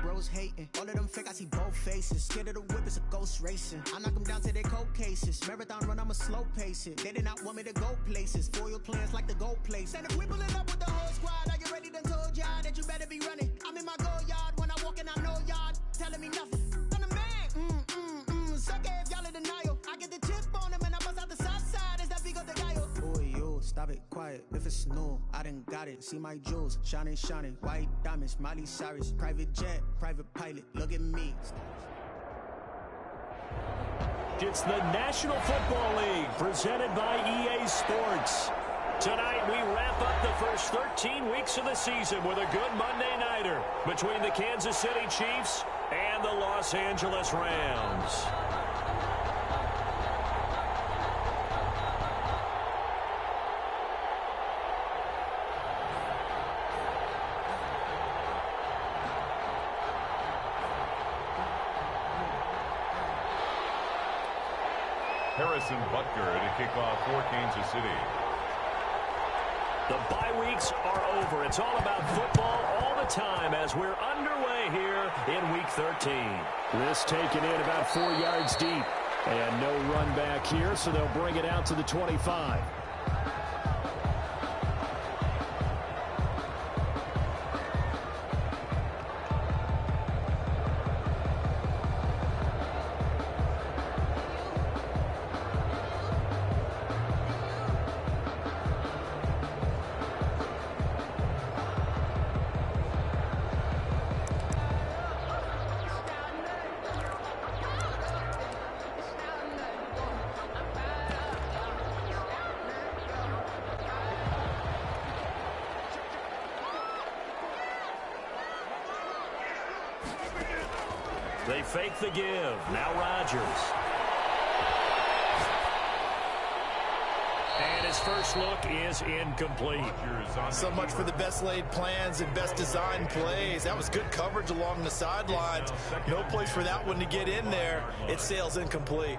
bros hating. All of them fake, I see both faces. Scared of the whip, it's a ghost racing. I knock them down to their cold cases. Marathon run, I'ma slow pace it. They did not want me to go places. Foil plans like the gold place. And if we pulling up with the whole squad, I get ready to told y'all that you better be running. I'm in my go yard when I walk in, I know y'all telling me nothing. I'm the man, suck it if y'all in denial. I get the chip on them and I bust out the south side. Is that Vigo de Gallo? Boy, yo, stop it, quiet. If it's new, I done got it. See my jewels, shining, white diamonds, Miley Cyrus, private jet, private pilot. Look at me. It's the National Football League presented by EA Sports. Tonight we wrap up the first 13 weeks of the season with a good Monday nighter between the Kansas City Chiefs and the Los Angeles Rams. Harrison Butker to kick off for Kansas City. The bye weeks are over. It's all about football all the time as we're underway here in Week 13. This taken in about 4 yards deep. And no run back here, so they'll bring it out to the 25. They fake the give. Now Rodgers. And his first look is incomplete. So much for the best laid plans and best designed plays. That was good coverage along the sidelines. No place for that one to get in there. It sails incomplete.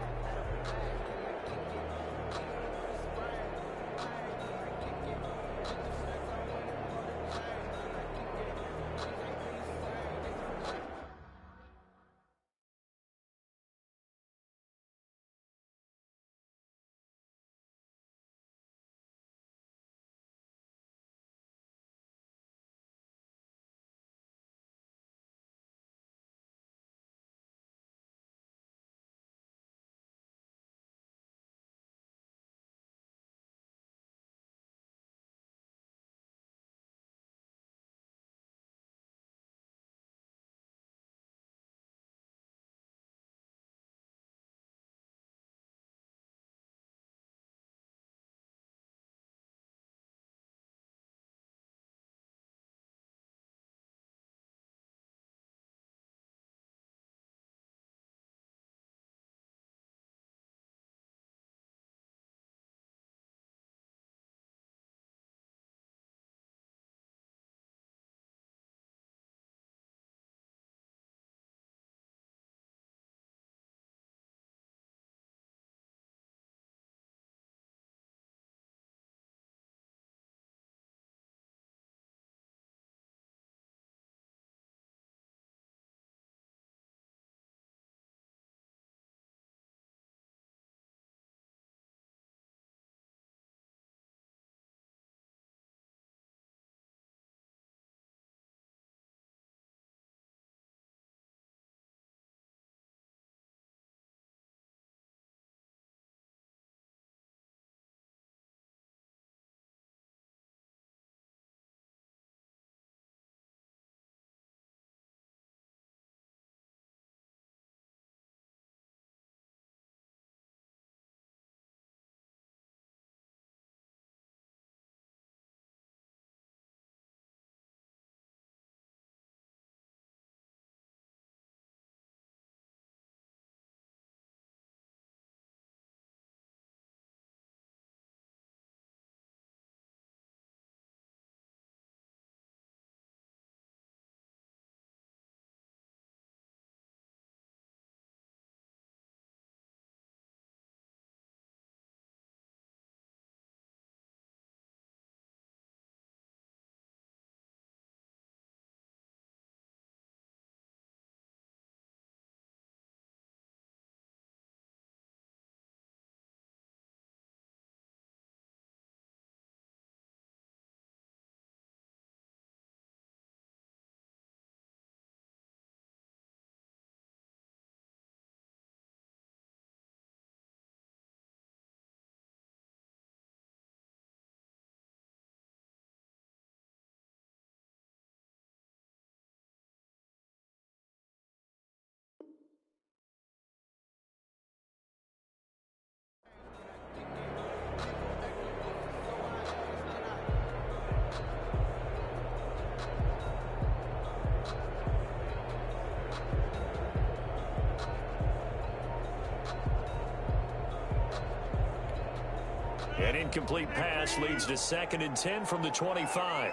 An incomplete pass leads to 2nd and 10 from the 25.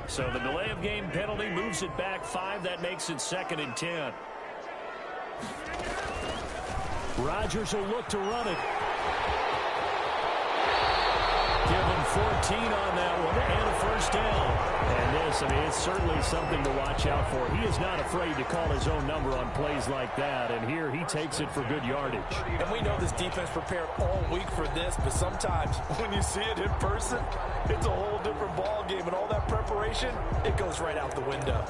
So the delay of game penalty moves it back 5. That makes it 2nd and 10. Rodgers will look to run it. Given 14 on that one and a first down. And this, it's certainly something to watch out for. He is not afraid to call his own number on plays like that. And here he takes it for good yardage. And we know this defense prepared all week for this, but sometimes when you see it in person, it's a whole different ball game. And all that preparation, it goes right out the window.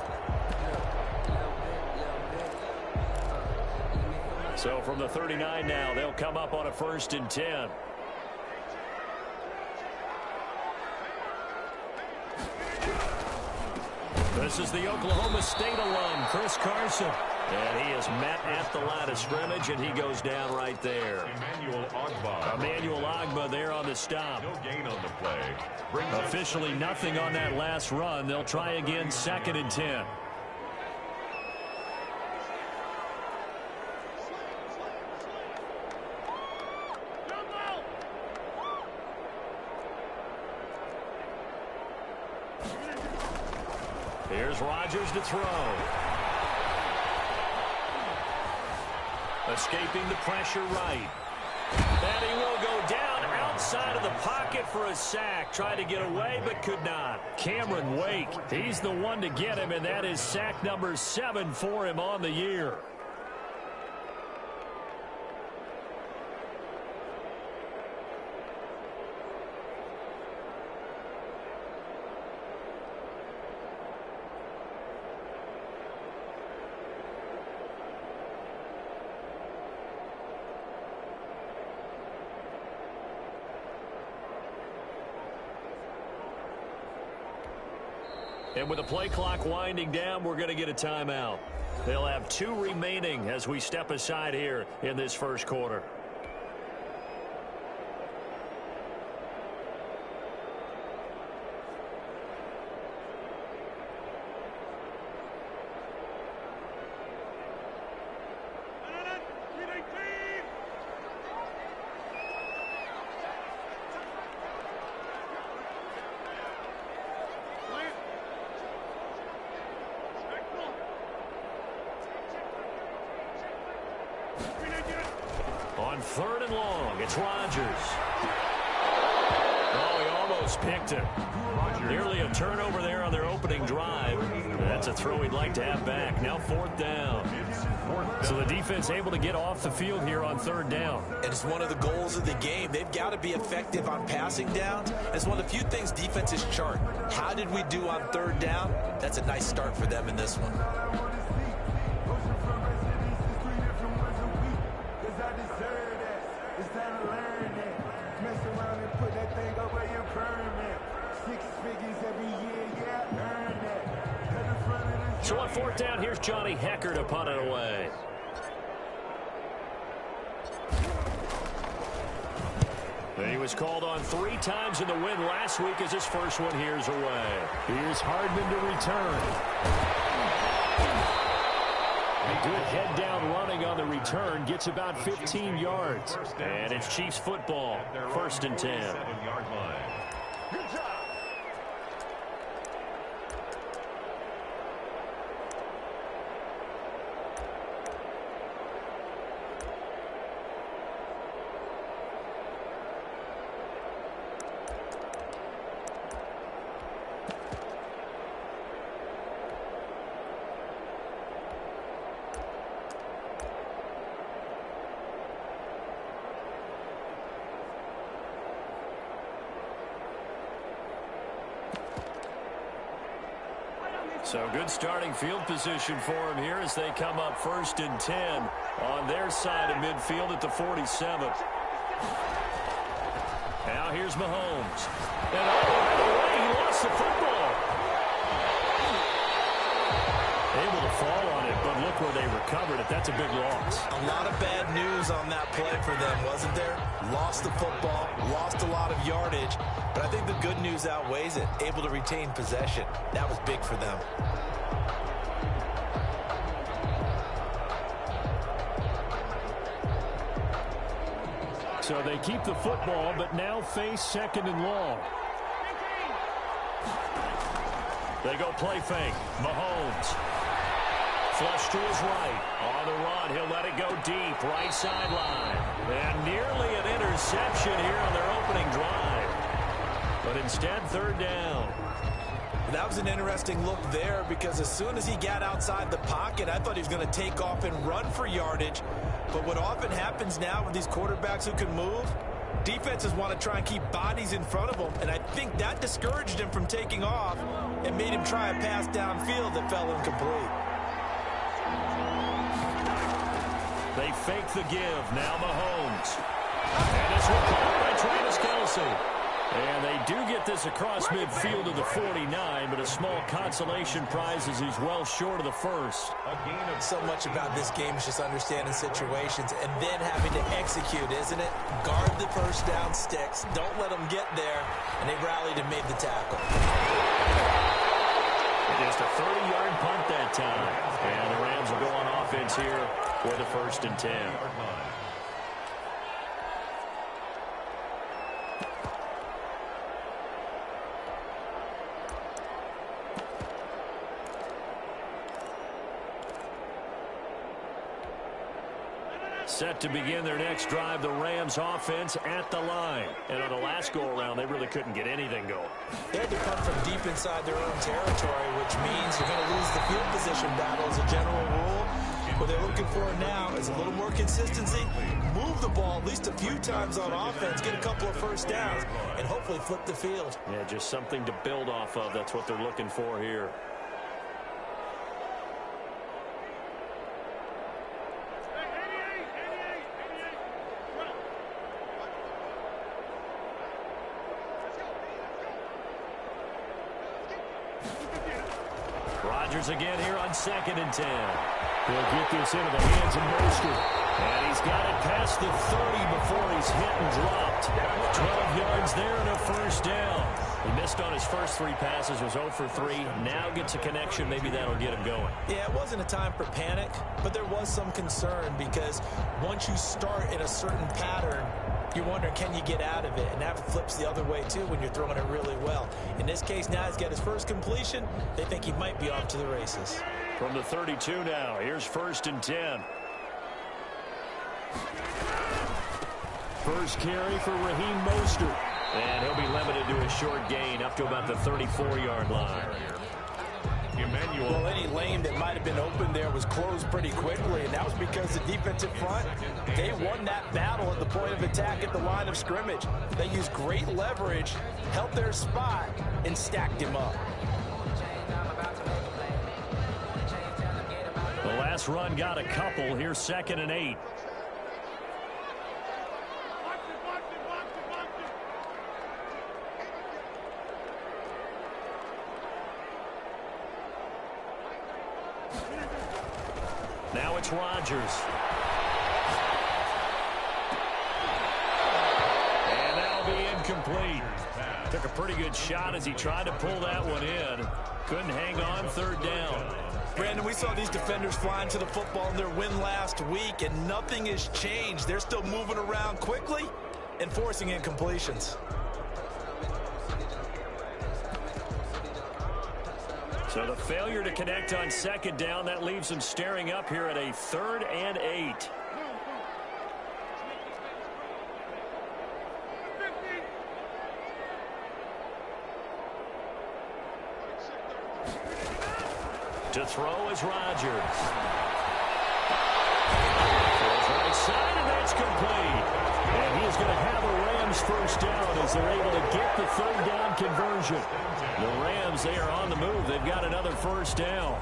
So from the 39 now, they'll come up on a 1st and 10. This is the Oklahoma State alum, Chris Carson. And he is met at the line of scrimmage, and he goes down right there. Emmanuel Ogbah there on the stop. No gain on the play. Officially nothing on that last run. They'll try again 2nd and 10. Here's Rodgers to throw. Escaping the pressure right. And he will go down outside of the pocket for a sack. Tried to get away, but could not. Cameron Wake, he's the one to get him, and that is sack number 7 for him on the year. And with the play clock winding down, we're going to get a timeout. They'll have 2 remaining as we step aside here in this first quarter. On 3rd and long, it's Rodgers. Oh, he almost picked him. Nearly a turnover there on their opening drive. That's a throw he'd like to have back. Now 4th down. So the defense able to get off the field here on 3rd down. And it's one of the goals of the game. They've got to be effective on passing down. It's one of the few things defenses chart. How did we do on 3rd down? That's a nice start for them in this one. So on 4th down, here's Johnny Hekker to punt it away. And he was called on 3 times in the win last week as his first one here's away. Here's Hardman to return. A good head down running on the return. Gets about 15 yards. And it's Chiefs football. 1st and 10. 7-yard line. Good job. So good starting field position for him here as they come up 1st and 10 on their side of midfield at the 47. Now here's Mahomes. And by the way, he lost the football. Able to fall on it, but look where they recovered it. That's a big loss. A lot of bad news on that play for them, wasn't there? Lost the football, lost a lot of yardage, but I think the good news outweighs it. Able to retain possession. That was big for them. So they keep the football, but now face 2nd and long. They go play fake. Mahomes. Flush to his right. On the run, he'll let it go deep. Right sideline. And nearly an interception here on their opening drive. But instead, 3rd down. That was an interesting look there because as soon as he got outside the pocket, I thought he was going to take off and run for yardage. But what often happens now with these quarterbacks who can move, defenses want to try and keep bodies in front of them, and I think that discouraged him from taking off and made him try a pass downfield that fell incomplete. They fake the give. Now Mahomes. And it's recovered by Travis Kelce. And they do get this across midfield to the 49, but a small consolation prize as he's well short of the first. So much about this game is just understanding situations and then having to execute, isn't it? Guard the first down sticks. Don't let them get there. And they rallied and made the tackle. Just a 30-yard punt that time. And the Rams will go on offense here for the 1st and 10. Set to begin their next drive, the Rams offense at the line. And on the last go-around, they really couldn't get anything going. They had to come from deep inside their own territory, which means you're going to lose the field position battle as a general rule. What they're looking for now is a little more consistency, move the ball at least a few times on offense, get a couple of first downs, and hopefully flip the field. Yeah, just something to build off of. That's what they're looking for here. Rodgers again here on 2nd and 10. He'll get this into the hands of Mostert. And he's got it past the 30 before he's hit and dropped. 12 yards there and a first down. He missed on his first 3 passes, was 0 for 3. Now gets a connection. Maybe that'll get him going. Yeah, it wasn't a time for panic, but there was some concern because once you start in a certain pattern, you wonder, can you get out of it? And that flips the other way, too, when you're throwing it really well. In this case, now he's got his first completion. They think he might be off to the races. From the 32 now, here's 1st and 10. First carry for Raheem Mostert. And he'll be limited to a short gain up to about the 34-yard line. Well, any lane that might have been open there was closed pretty quickly, and that was because the defensive front, they won that battle at the point of attack at the line of scrimmage. They used great leverage, held their spot, and stacked him up. The last run got a couple. Here's 2nd and 8. Now it's Rodgers. And that'll be incomplete. Took a pretty good shot as he tried to pull that one in. Couldn't hang on, 3rd down. Brandon, we saw these defenders flying to the football in their win last week, and nothing has changed. They're still moving around quickly and forcing incompletions. So the failure to connect on 2nd down, that leaves them staring up here at a 3rd and 8. To throw is Rodgers. Throws right side, and that's complete. And he is going to have a Rams first down as they're able to get the 3rd down conversion. The Rams, they are on the move. They've got another first down.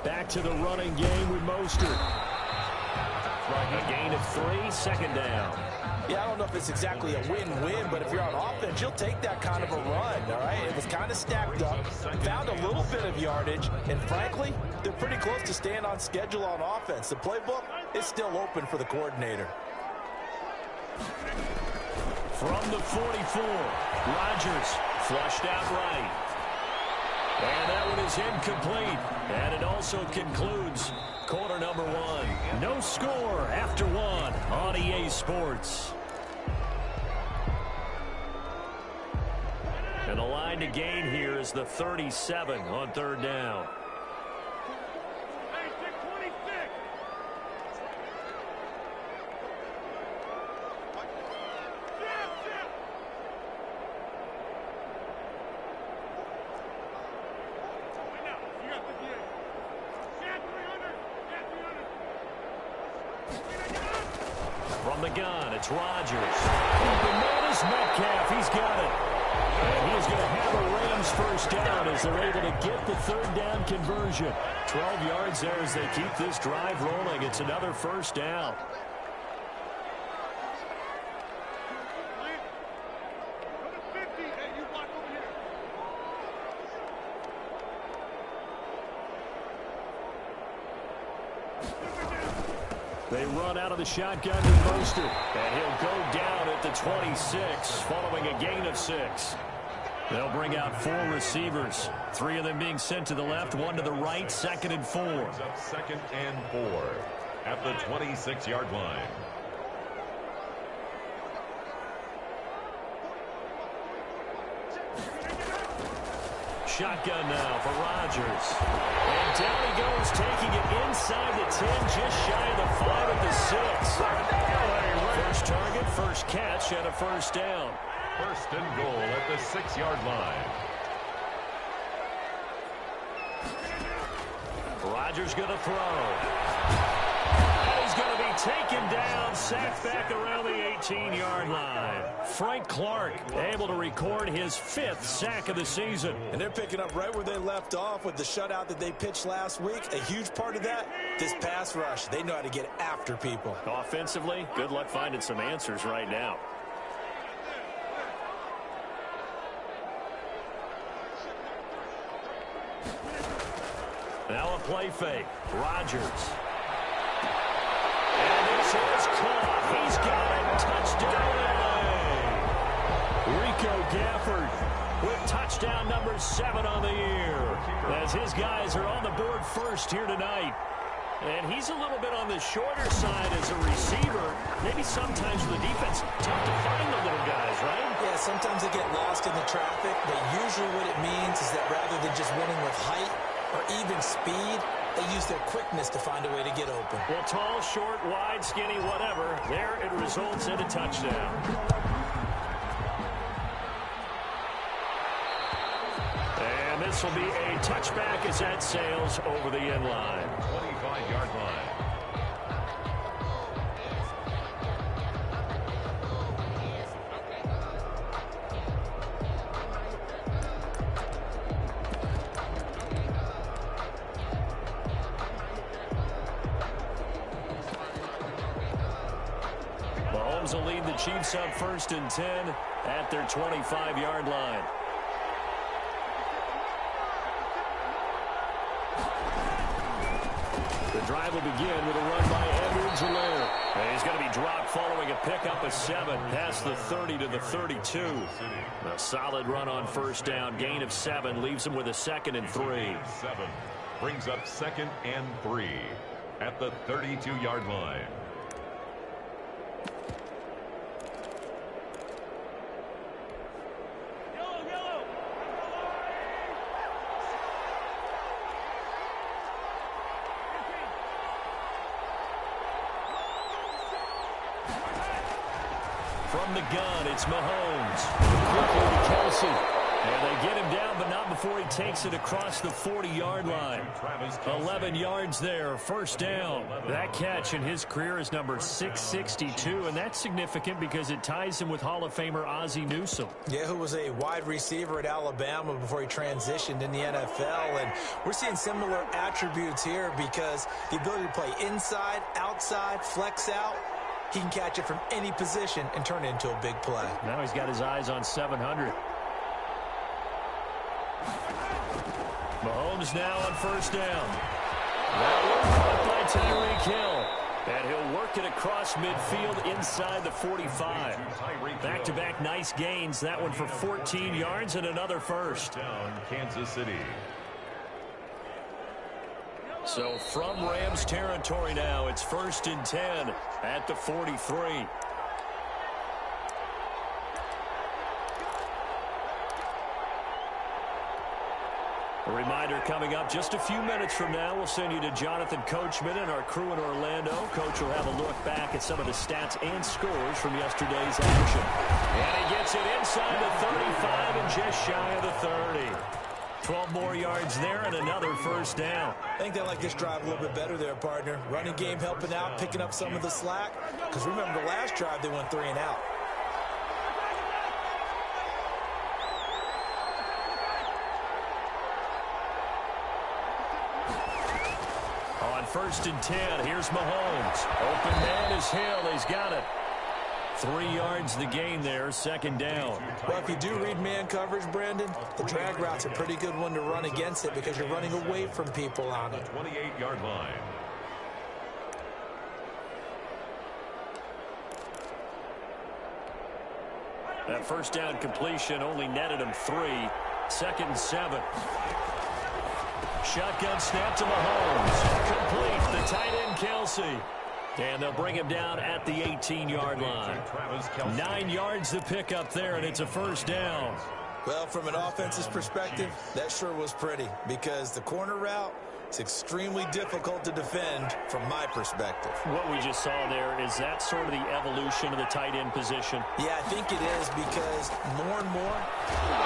Back to the running game with Mostert. A gain of 3, second down. Yeah, I don't know if it's exactly a win-win, but if you're on offense, you'll take that kind of a run, all right? It was kind of stacked up, found a little bit of yardage, and frankly, they're pretty close to staying on schedule on offense. The playbook is still open for the coordinator. From the 44, Rodgers flushed out right. And that one is incomplete. And it also concludes quarter number 1. No score after 1 on EA Sports. And the line to gain here is the 37 on third down. From the gun, it's Rodgers. The man is Metcalf. He's got it. And he is going to have a Rams first down as they're able to get the third down conversion. 12 yards there as they keep this drive rolling. It's another first down. They run out of the shotgun with Mostert, and he'll go down at the 26 following a gain of 6. They'll bring out 4 receivers, 3 of them being sent to the left, 1 to the right, second and 4. Up second and 4 at the 26-yard line. Shotgun now for Rodgers. And down he goes, taking it inside the 10, just shy of the 5 at the 6. First target, first catch, and a first down. First and goal at the 6-yard line. Rodgers going to throw. And he's going to be taken down, sacked back around the 18-yard line. Frank Clark able to record his 5th sack of the season. And they're picking up right where they left off with the shutout that they pitched last week. A huge part of that, this pass rush. They know how to get after people. Offensively, good luck finding some answers right now. Now a play fake. Rodgers. And this is caught. He's got it. Touchdown. Rico Gafford with touchdown number 7 on the year. As his guys are on the board first here tonight. And he's a little bit on the shorter side as a receiver. Maybe sometimes for the defense, tough to find the little guys, right? Yeah, sometimes they get lost in the traffic, but usually what it means is that rather than just winning with height or even speed, they use their quickness to find a way to get open. Well, tall, short, wide, skinny, whatever, there it results in a touchdown. And this will be a touchback as that sails over the end line. 25-yard line. Mahomes will lead the Chiefs up 1st and 10 at their 25-yard line. The drive will begin with a run by Edwards-Helaire. And he's going to be dropped following a pickup of 7 past the 30 to the 32. A solid run on first down. Gain of 7 leaves him with a 2nd and 3. 7 brings up 2nd and 3 at the 32-yard line. From the gun, it's Mahomes. Quickly to Kelsey. And they get him down, but not before he takes it across the 40-yard line. 11 yards there, first down. That catch in his career is number 662, and that's significant because it ties him with Hall of Famer Ozzie Newsome. Yeah, who was a wide receiver at Alabama before he transitioned in the NFL. And we're seeing similar attributes here because the ability to play inside, outside, flex out, he can catch it from any position and turn it into a big play. Now he's got his eyes on 700. Mahomes now on first down. That one caught by Tyreek Hill. And he'll work it across midfield inside the 45. Back-to-back nice gains. That one for 14 yards and another first. Down Kansas City. So from Rams territory now, it's 1st and 10 at the 43. A reminder coming up just a few minutes from now, we'll send you to Jonathan Coachman and our crew in Orlando. Coach will have a look back at some of the stats and scores from yesterday's action. And he gets it inside the 35 and just shy of the 30. 12 more yards there and another first down. I think they like this drive a little bit better there, partner. Running game helping out, picking up some of the slack. Because remember the last drive, they went 3 and out. On 1st and 10, here's Mahomes. Open man is Hill. He's got it. 3 yards the gain there, 2nd down. Well, if you do read man coverage, Brandon, the drag route's a pretty good one to run against it because you're running away from people on it. 28-yard line. That first down completion only netted him 3. 2nd and 7. Shotgun snap to Mahomes. Complete. The tight end, Kelsey. And they'll bring him down at the 18-yard line. 9 yards to pick up there, and it's a first down. Well, from an offense's perspective, that sure was pretty because the corner route is extremely difficult to defend from my perspective. What we just saw there, is that sort of the evolution of the tight end position? Yeah, I think it is because more and more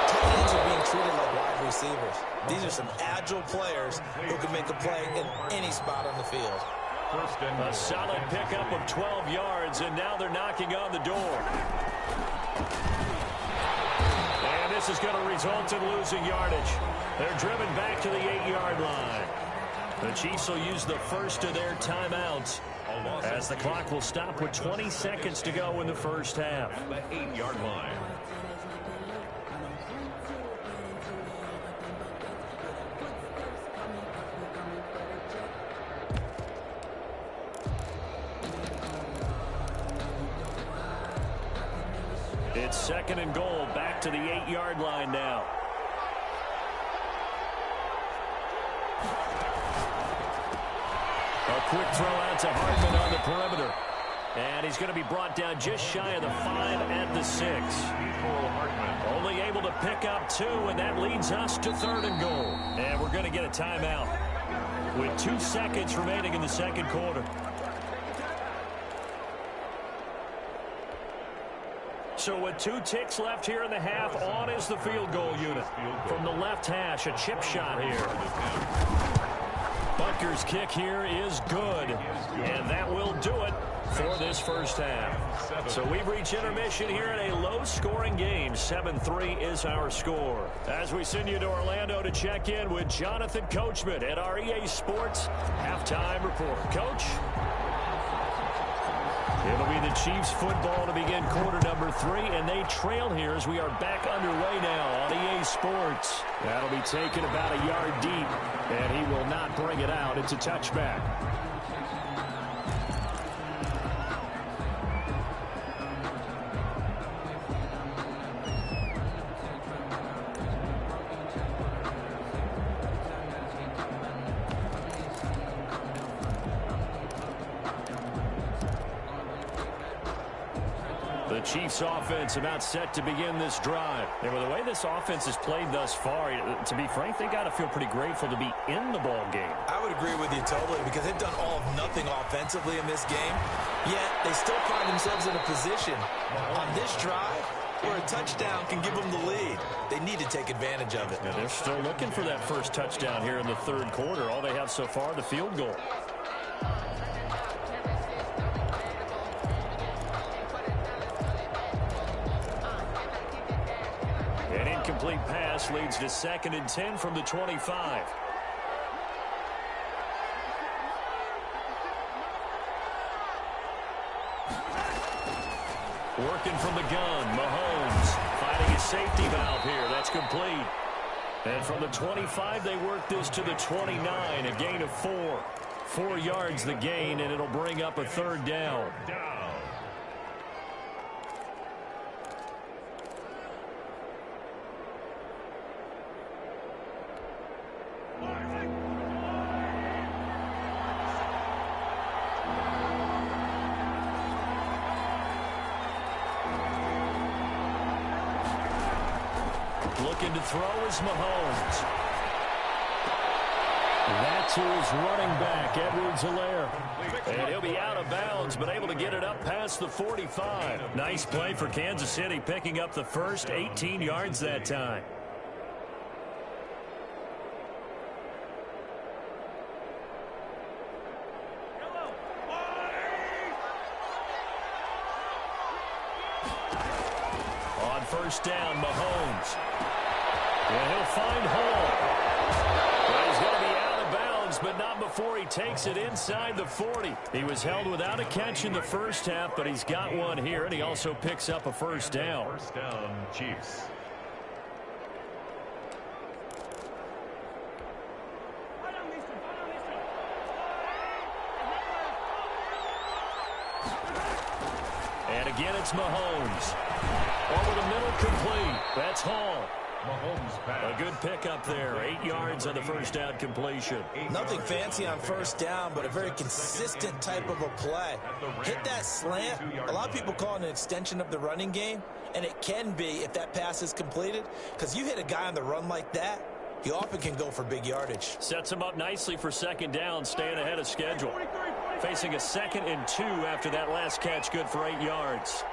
tight ends are being treated like wide receivers. These are some agile players who can make a play in any spot on the field. A solid pickup of 12 yards, and now they're knocking on the door. And this is going to result in losing yardage. They're driven back to the 8-yard line. The Chiefs will use the first of their timeouts as the clock will stop with 20 seconds to go in the first half. The 8-yard line. It's 2nd and goal, back to the 8-yard line now. A quick throw out to Hardman on the perimeter. And he's going to be brought down just shy of the 5 at the 6. Only able to pick up 2, and that leads us to 3rd and goal. And we're going to get a timeout with 2 seconds remaining in the second quarter. So with 2 ticks left here in the half, on is the field goal unit. From the left hash, a chip shot here. Butker's kick here is good. And that will do it for this first half. So we've reached intermission here in a low-scoring game. 7-3 is our score. As we send you to Orlando to check in with Jonathan Coachman at our EA Sports Halftime Report. Coach? It'll be the Chiefs football to begin quarter number 3, and they trail here as we are back underway now on EA Sports. That'll be taken about a yard deep, and he will not bring it out. It's a touchback. The Chiefs offense about set to begin this drive. And with the way this offense has played thus far, to be frank, they got to feel pretty grateful to be in the ball game. I would agree with you totally because they've done all of nothing offensively in this game, yet they still find themselves in a position on this drive where a touchdown can give them the lead. They need to take advantage of it. Yeah, they're still looking for that first touchdown here in the third quarter. All they have so far, the field goal. An incomplete pass leads to 2nd and 10 from the 25. Working from the gun, Mahomes finding a safety valve here. That's complete. And from the 25, they work this to the 29, a gain of 4. 4 yards the gain, and it'll bring up a third down. Looking to throw is Mahomes. That's who is running back, Edwards-Helaire. And he'll be out of bounds, but able to get it up past the 45. Nice play for Kansas City, picking up the first 18 yards that time. On first down, Mahomes. And he'll find Hall. Well, he's going to be out of bounds, but not before he takes it inside the 40. He was held without a catch in the first half, but he's got one here, and he also picks up a first down. First down, Chiefs. And again, it's Mahomes. Over the middle, complete. That's Hall. Mahomes pass. A good pickup there. 8 yards on the first down completion. Nothing fancy on first down, but a very consistent type of a play. Hit that slant. A lot of people call it an extension of the running game, and it can be if that pass is completed, because you hit a guy on the run like that, he often can go for big yardage. Sets him up nicely for second down, staying ahead of schedule. Facing a 2nd and 2 after that last catch, good for 8 yards.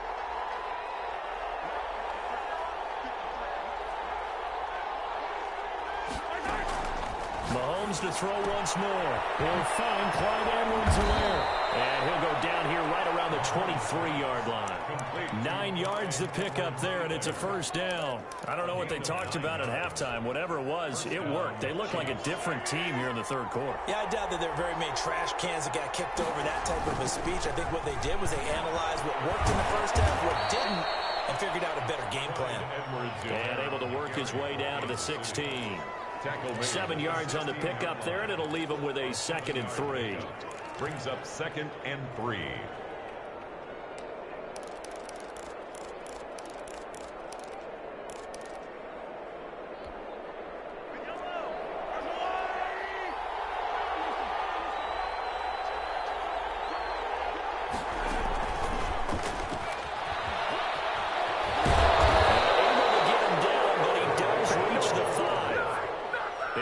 Mahomes to throw once more. He'll find Clyde Edwards-Helaire. And he'll go down here right around the 23-yard line. 9 yards to pick up there, and it's a first down. I don't know what they talked about at halftime. Whatever it was, it worked. They look like a different team here in the third quarter. Yeah, I doubt that there are very many trash cans that got kicked over that type of a speech. I think what they did was they analyzed what worked in the first half, what didn't, and figured out a better game plan. And able to work his way down to the 16. 7 yards on the pickup there, and it'll leave him with a 2nd and 3. Brings up 2nd and 3.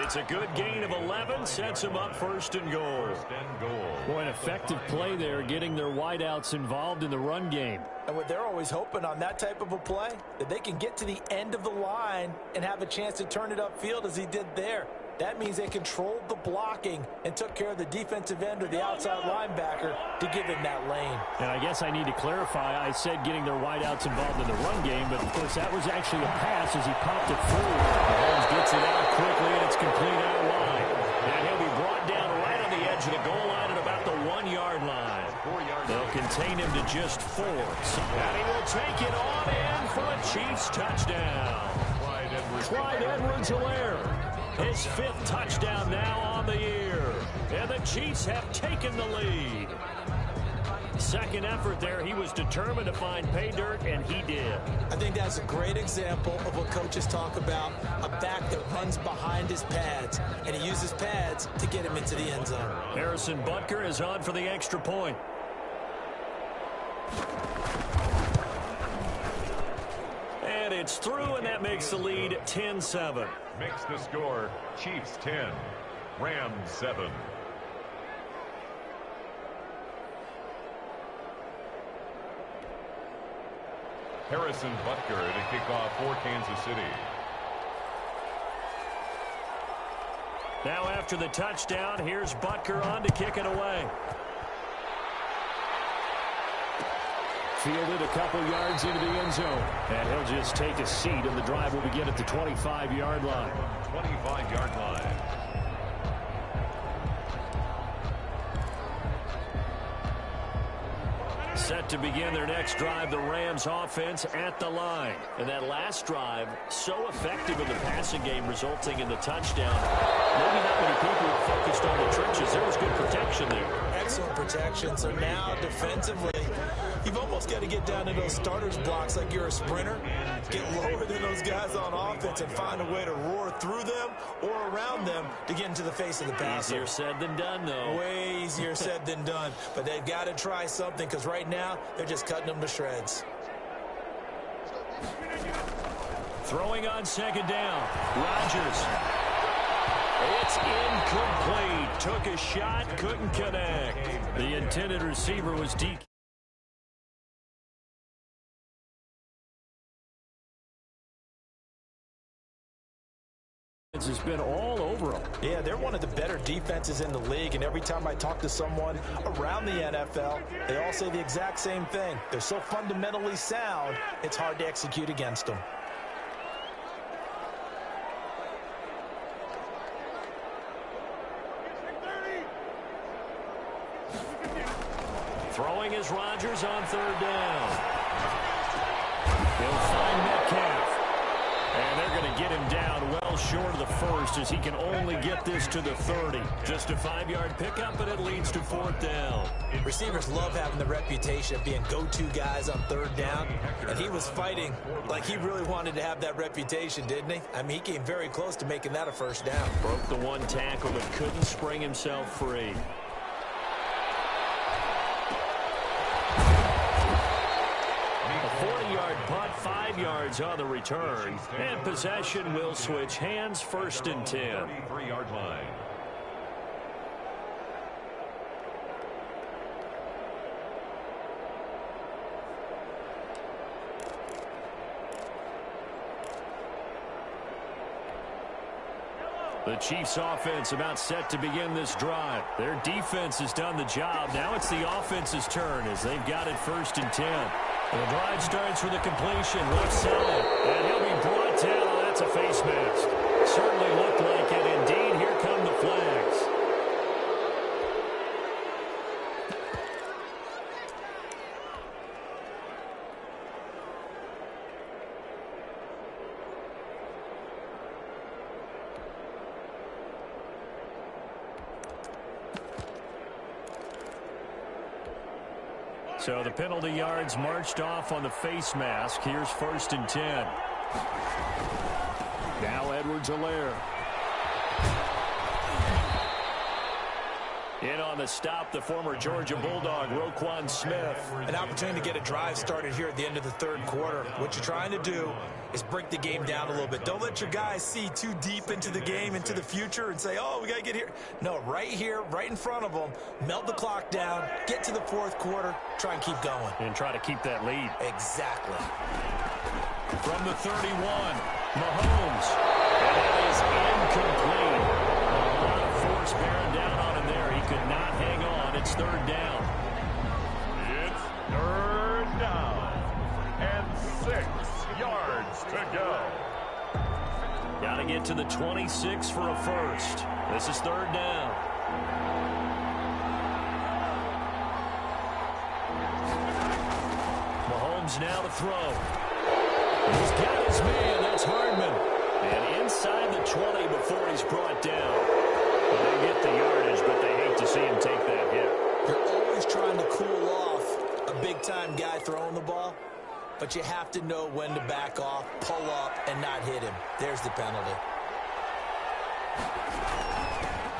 It's a good gain of 11, sets him up first and goal. Boy, an effective play there, getting their wideouts involved in the run game. And what they're always hoping on that type of a play, that they can get to the end of the line and have a chance to turn it upfield as he did there. That means they controlled the blocking and took care of the defensive end or the outside linebacker to give him that lane. And I guess I need to clarify, I said getting their wideouts involved in the run game, but of course that was actually a pass as he popped it through. Mahomes gets it out quickly, and it's complete out wide. And he'll be brought down right on the edge of the goal line at about the 1-yard line. They'll contain him to just 4. And he will take it on in for a Chiefs touchdown. Clyde Edwards-Helaire. His 5th touchdown now on the year. And the Chiefs have taken the lead. Second effort there, he was determined to find pay dirt, and he did. I think that's a great example of what coaches talk about, a back that runs behind his pads, and he uses pads to get him into the end zone. Harrison Butker is on for the extra point. And it's through, and that makes the lead 10-7. Makes the score Chiefs 10, Rams 7. Harrison Butker to kick off for Kansas City. Now after the touchdown, here's Butker on to kick it away. Fielded a couple yards into the end zone. And he'll just take a seat, and the drive will begin at the 25-yard line. 25-yard line. Set to begin their next drive, the Rams offense at the line. And that last drive, so effective in the passing game, resulting in the touchdown. Maybe not many people were focused on the trenches. There was good protection there. Excellent protection. So now defensively, you've almost got to get down to those starters blocks like you're a sprinter. Get lower than those guys on offense and find a way to roar through them or around them to get into the face of the passer. Easier said than done, though. Way easier said than done. But they've got to try something, because right now they're just cutting them to shreds. Throwing on second down. Rodgers. It's incomplete. Took a shot, couldn't connect. The intended receiver was DK. Has been all over them. Yeah, they're one of the better defenses in the league, and every time I talk to someone around the NFL, they all say the exact same thing. They're so fundamentally sound, it's hard to execute against them. Throwing is Rodgers on third down. He'll find Metcalf. And they're going to get him down well short of the first, as he can only get this to the 30. Just a 5-yard pickup, but it leads to fourth down. Receivers love having the reputation of being go-to guys on third down, and he was fighting like he really wanted to have that reputation, didn't he? I mean, he came very close to making that a first down. Broke the one tackle, but couldn't spring himself free. A 40-yard punt, 5 yards on the return, and possession will switch hands, first and 10. 33-yard line. The Chiefs offense about set to begin this drive. Their defense has done the job. Now it's the offense's turn as they've got it first and 10. The drive starts with a completion, left side, and he'll be brought down. Oh, that's a face mask. Certainly looked like it. Indeed, here come the flags. So the penalty yards marched off on the face mask. Here's first and 10. Now Edwards-Helaire. In on the stop, the former Georgia Bulldog, Roquan Smith. An opportunity to get a drive started here at the end of the third quarter. What you're trying to do is break the game down a little bit. Don't let your guys see too deep into the game, into the future, and say, oh, we got to get here. No, right here, right in front of them, melt the clock down, get to the fourth quarter, try and keep going. And try to keep that lead. Exactly. From the 31, Mahomes. And that is incomplete. A lot of force bearing down on him there. He could not hang on. It's third down. It's third down and 6 yards to go. Got to get to the 26 for a first. This is third down. Mahomes now to throw. He's got his man. That's Hardman. And inside the 20 before he's brought down. Well, they get the yardage, but they hate to see him take that hit. You're always trying to cool off a big-time guy throwing the ball, but you have to know when to back off, pull up, and not hit him. There's the penalty.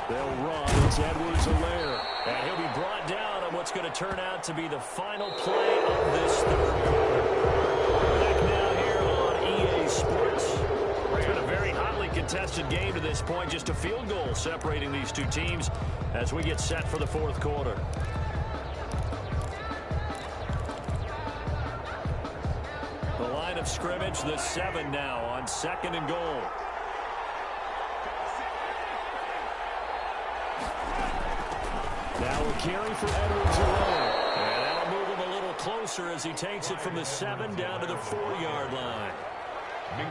They'll run. It's Edwards-Helaire. And he'll be brought down on what's going to turn out to be the final play of this third quarter. Back now here on EA Sports. It's been a very hotly contested game to this point. Just a field goal separating these two teams as we get set for the fourth quarter. The scrimmage, the 7 now on 2nd and goal. Now a carry for Edwards alone. And that'll move him a little closer as he takes it from the 7 down to the 4-yard line.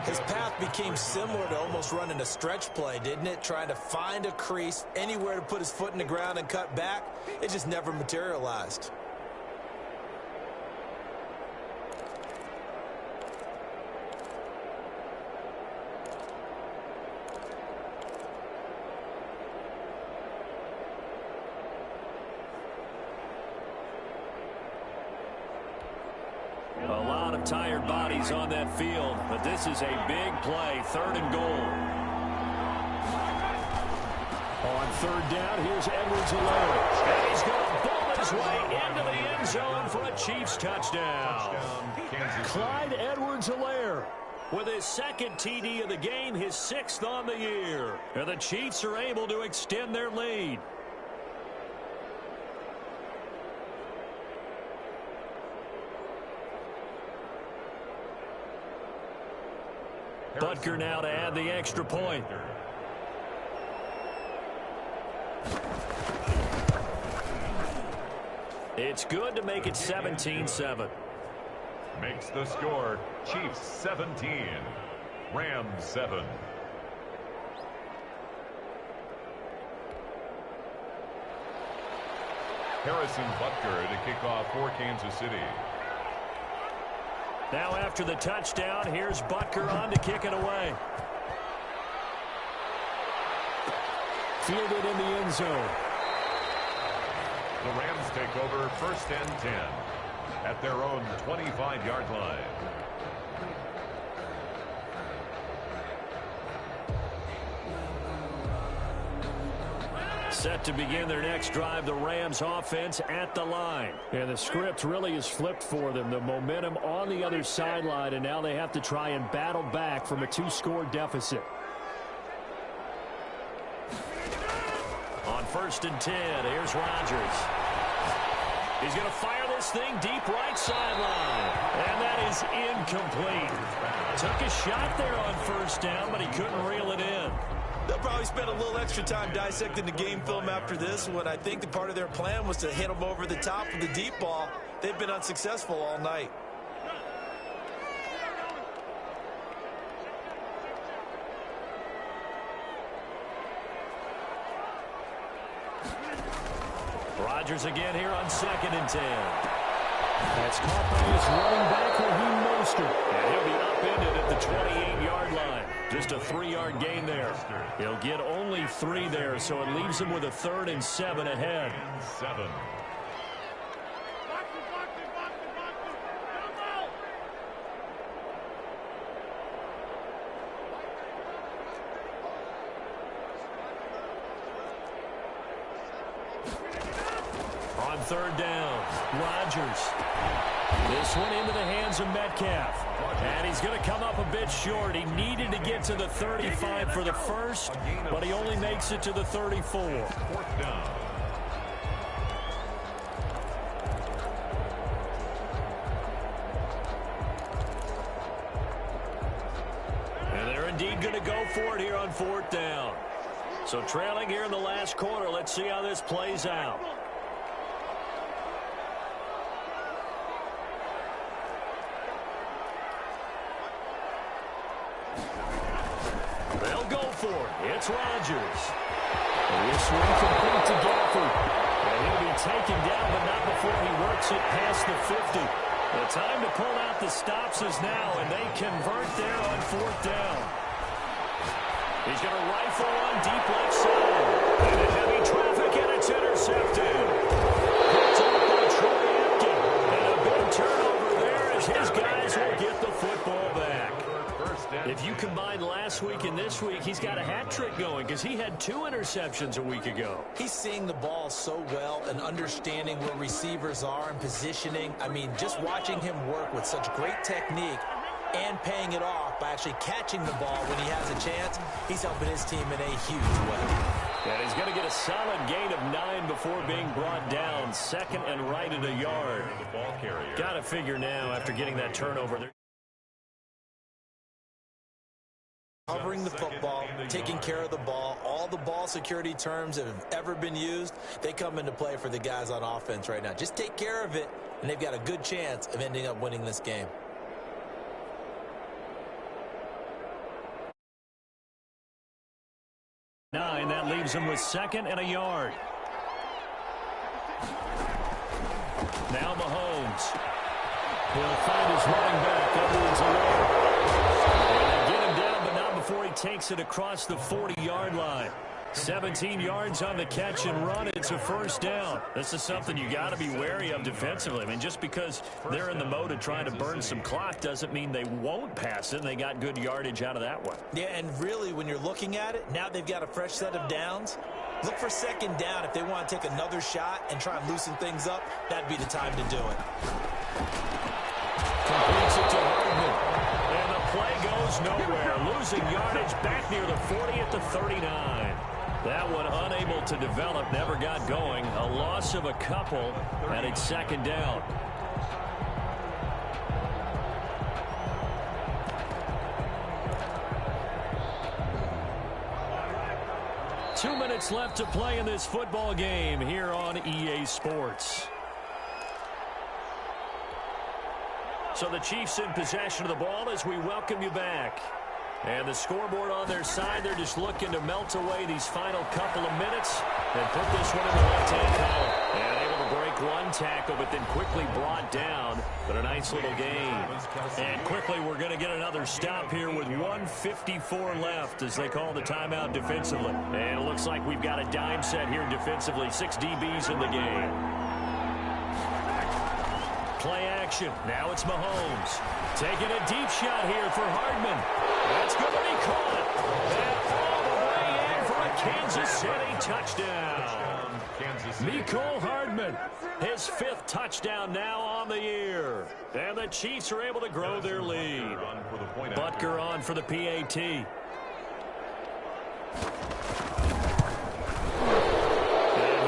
His path became similar to almost running a stretch play, didn't it? Trying to find a crease, anywhere to put his foot in the ground and cut back. It just never materialized. A lot of tired bodies on that field, but this is a big play, 3rd and goal. On 3rd down, here's Edwards-Helaire. And he's going to ball his way into the end zone for a Chiefs touchdown. Clyde Edwards-Helaire with his 2nd TD of the game, his 6th on the year. And the Chiefs are able to extend their lead. Butker now to add the extra point. It's good to make it 17-7. Makes the score Chiefs 17, Rams 7. Harrison Butker to kick off for Kansas City. Now after the touchdown, here's Butker on to kick it away. fielded in the end zone. The Rams take over 1st and 10 at their own 25-yard line. Set to begin their next drive, the Rams offense at the line. And the script really is flipped for them. The momentum on the other sideline, and now they have to try and battle back from a 2-score deficit. On 1st and 10, here's Rodgers. He's going to fire this thing deep right sideline. And that is incomplete. Took a shot there on 1st down, but he couldn't reel it in. They'll probably spend a little extra time dissecting the game film after this one. I think the part of their plan was to hit them over the top with the deep ball. They've been unsuccessful all night. Rodgers again here on 2nd and 10. That's caught by his running back, Raheem Mostert. And he'll be upended at the 28-yard line. Just a 3-yard gain there. He'll get only 3 there, so it leaves him with a 3rd and 7 ahead. 7. On 3rd down, Rodgers. This one into the hands of Metcalf. And he's going to come up a bit short. He needed to get to the 35 for the first, but he only makes it to the 34. 4th down. And they're indeed going to go for it here on 4th down. So trailing here in the last quarter, let's see how this plays out. They'll go for it. It's Rodgers. This one complete to Gafford. And he'll be taken down, but not before he works it past the 50. The time to pull out the stops is now, and they convert there on 4th down. He's going to rifle one deep left side. And in heavy traffic, and it's intercepted. Picked up by Troy Apken. And a big turnover there as his guys will get the football back. If you combine last week and this week, he's got a hat trick going because he had 2 interceptions a week ago. He's seeing the ball so well and understanding where receivers are and positioning. I mean, just watching him work with such great technique and paying it off by actually catching the ball when he has a chance, he's helping his team in a huge way. And he's going to get a solid gain of 9 before being brought down. 2nd and right at a yard. Got to figure now after getting that turnover. Covering the football, taking care of the ball, all the ball security terms that have ever been used, they come into play for the guys on offense right now. Just take care of it, and they've got a good chance of ending up winning this game. That leaves him with 2nd and a yard. Now Mahomes. He'll find his running back, Edwards-Helaire. And they get him down, but not before he takes it across the 40-yard line. 17 yards on the catch and run. It's a first down. This is something you got to be wary of defensively. I mean, just because they're in the mode of trying to burn some clock doesn't mean they won't pass it. They got good yardage out of that one. Yeah, and really, when you're looking at it, now they've got a fresh set of downs. Look for 2nd down. If they want to take another shot and try and loosen things up, that'd be the time to do it. Completes it to Hardman. And the play goes nowhere. Losing yardage back near the 40 at the 39. That one unable to develop, never got going. A loss of a couple, and it's 2nd down. Two minutes left to play in this football game here on EA Sports. So the Chiefs in possession of the ball as we welcome you back. And the scoreboard on their side, they're just looking to melt away these final couple of minutes and put this one in the left-hand column. And able to break one tackle, but then quickly brought down. But a nice little gain. And quickly, we're going to get another stop here with 1:54 left as they call the timeout defensively. And it looks like we've got a dime set here defensively. 6 DBs in the game. Play action. Now it's Mahomes. Taking a deep shot here for Hardman. That's going to be caught. And all the way in for a Kansas City touchdown. Mecole Hardman, his 5th touchdown now on the year. And the Chiefs are able to grow their lead. Butker on for the PAT. And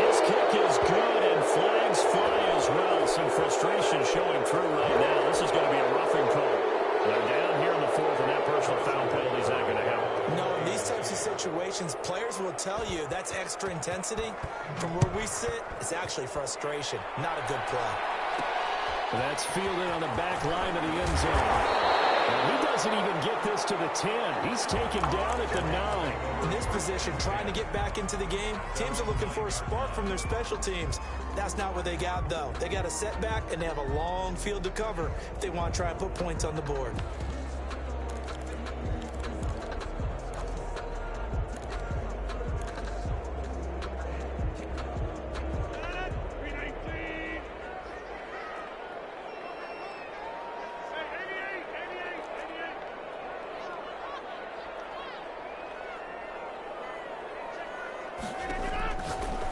his kick is good, and flags fly as well. Some frustration showing through right now. This is going to be a roughing call. They're down here in the 4th, and that personal foul penalty is not going to help. No, in these types of situations, players will tell you that's extra intensity. From where we sit, it's actually frustration, not a good play. That's fielded on the back line of the end zone. And he doesn't even get this to the 10. He's taken down at the 9. In this position, trying to get back into the game, teams are looking for a spark from their special teams. That's not what they got, though. They got a setback, and they have a long field to cover if they want to try and put points on the board.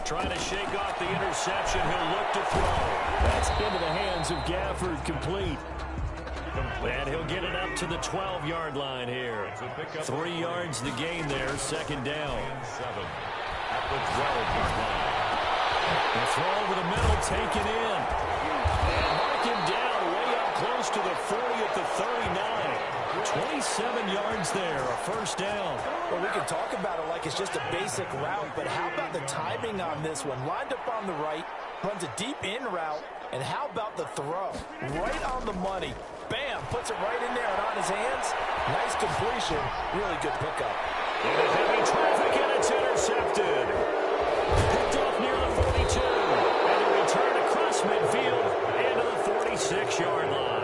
Trying to shake off the interception. He'll look to throw. That's into the hands of Gafford, complete. And he'll get it up to the 12-yard line here. 3 yards the gain there, 2nd down. At the 12-yard line. The throw over the middle, taken in. And mark him down way up close to the 40 at the 39. 27 yards there, a first down. Well, we can talk about it like it's just a basic route, but how about the timing on this one? Lined up on the right, runs a deep in route, and how about the throw? Right on the money. Bam, puts it right in there and on his hands. Nice completion, really good pickup. Into heavy traffic, and it's intercepted. Picked off near the 42, and a return across midfield into the 46-yard line.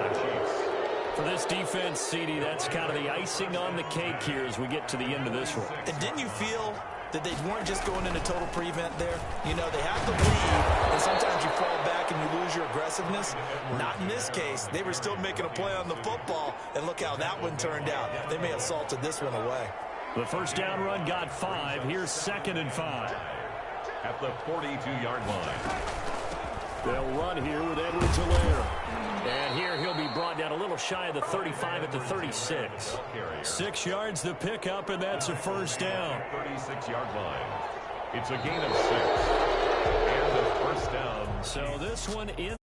For this defense, CD, that's kind of the icing on the cake here as we get to the end of this one. And didn't you feel that they weren't just going into total prevent there? You know, they have the lead, and sometimes you fall back and you lose your aggressiveness. Not in this case. They were still making a play on the football, and look how that one turned out. They may have salted this one away. The first down run got 5. Here's 2nd and 5. At the 42-yard line. They'll run here with Edwards-Helaire. And here he'll be brought down a little shy of the 35 at the 36. 6 yards the pickup, and that's a first down. 36-yard line. It's a gain of 6. And a first down. So this one in.